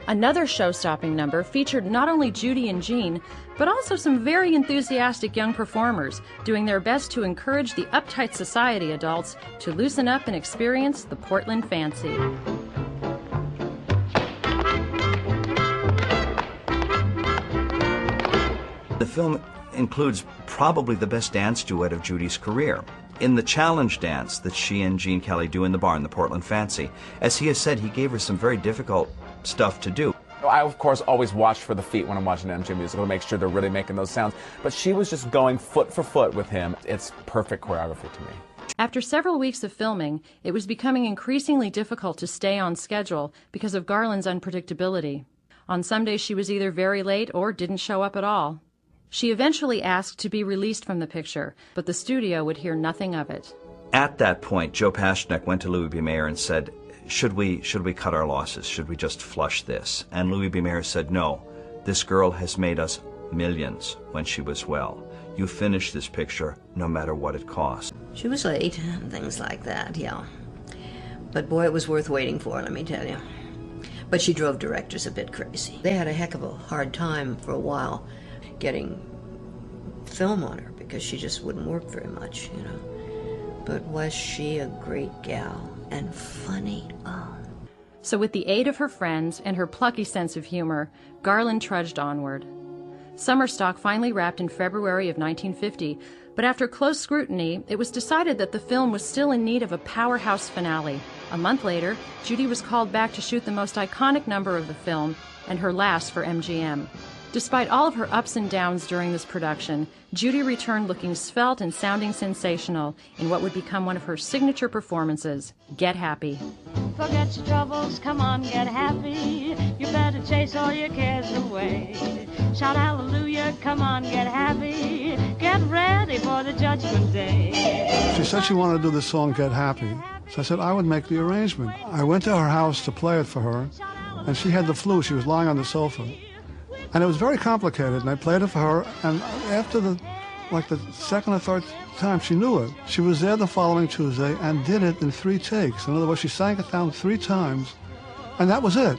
Another show-stopping number featured not only Judy and Jean, but also some very enthusiastic young performers doing their best to encourage the uptight society adults to loosen up and experience the Portland fancy. The film includes probably the best dance duet of Judy's career. In the challenge dance that she and Gene Kelly do in the barn, the Portland Fancy, as he has said, he gave her some very difficult stuff to do. I, of course, always watch for the feet when I'm watching an MGM musical to make sure they're really making those sounds. But she was just going foot for foot with him. It's perfect choreography to me. After several weeks of filming, it was becoming increasingly difficult to stay on schedule because of Garland's unpredictability. On some days she was either very late or didn't show up at all. She eventually asked to be released from the picture, but the studio would hear nothing of it. At that point, Joe Pasternak went to Louis B. Mayer and said, should we cut our losses? Should we just flush this? And Louis B. Mayer said, no, this girl has made us millions when she was well. You finish this picture no matter what it costs. She was late and things like that, yeah. But boy, it was worth waiting for, let me tell you. But she drove directors a bit crazy. They had a heck of a hard time for a while getting film on her because she just wouldn't work very much, you know. But was she a great gal and funny? Oh. So with the aid of her friends and her plucky sense of humor, Garland trudged onward. Summerstock finally wrapped in February of 1950, but after close scrutiny, it was decided that the film was still in need of a powerhouse finale. A month later, Judy was called back to shoot the most iconic number of the film and her last for MGM. Despite all of her ups and downs during this production, Judy returned looking svelte and sounding sensational in what would become one of her signature performances, Get Happy. Forget your troubles, come on, get happy. You better chase all your cares away. Shout hallelujah, come on, get happy. Get ready for the judgment day. She said she wanted to do the song Get Happy. So I said I would make the arrangement. I went to her house to play it for her, and she had the flu. She was lying on the sofa. And it was very complicated, and I played it for her, and after the second or third time, she knew it. She was there the following Tuesday and did it in 3 takes. In other words, she sang it down 3 times, and that was it.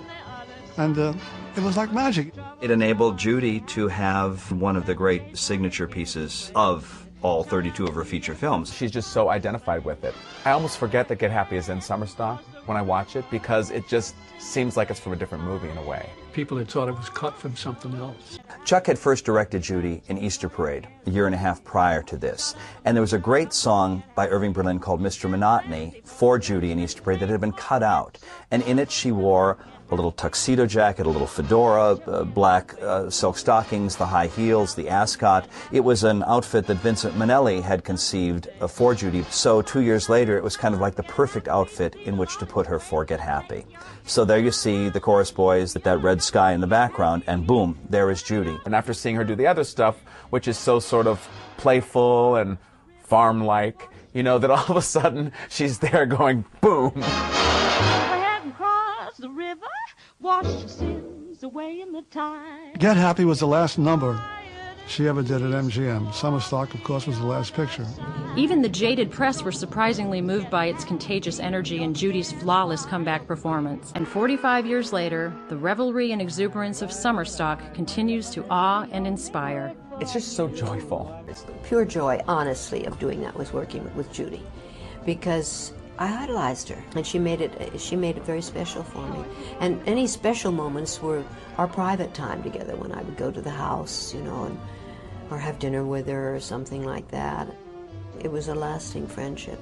And it was like magic. It enabled Judy to have one of the great signature pieces of all 32 of her feature films. She's just so identified with it. I almost forget that Get Happy is in Summerstock when I watch it because it just seems like it's from a different movie in a way. People had thought it was cut from something else. Chuck had first directed Judy in Easter Parade a year and a half prior to this. And there was a great song by Irving Berlin called Mr. Monotony for Judy in Easter Parade that had been cut out. And in it she wore a little tuxedo jacket, a little fedora, black silk stockings, the high heels, the ascot. It was an outfit that Vincent Minnelli had conceived for Judy. So 2 years later, it was kind of like the perfect outfit in which to put her for Get Happy. So there you see the chorus boys, that red sky in the background, and boom, there is Judy. And after seeing her do the other stuff, which is so sort of playful and farm-like, you know, that all of a sudden she's there going boom. The river, wash your sins away in the tide. Get Happy was the last number she ever did at MGM. Summerstock, of course, was the last picture. Even the jaded press were surprisingly moved by its contagious energy and Judy's flawless comeback performance. And 45 years later, the revelry and exuberance of Summerstock continues to awe and inspire. It's just so joyful. It's the pure joy, honestly, of doing that was working with Judy, because I idolized her, and she made it very special for me. And any special moments were our private time together when I would go to the house, you know, or have dinner with her or something like that. It was a lasting friendship.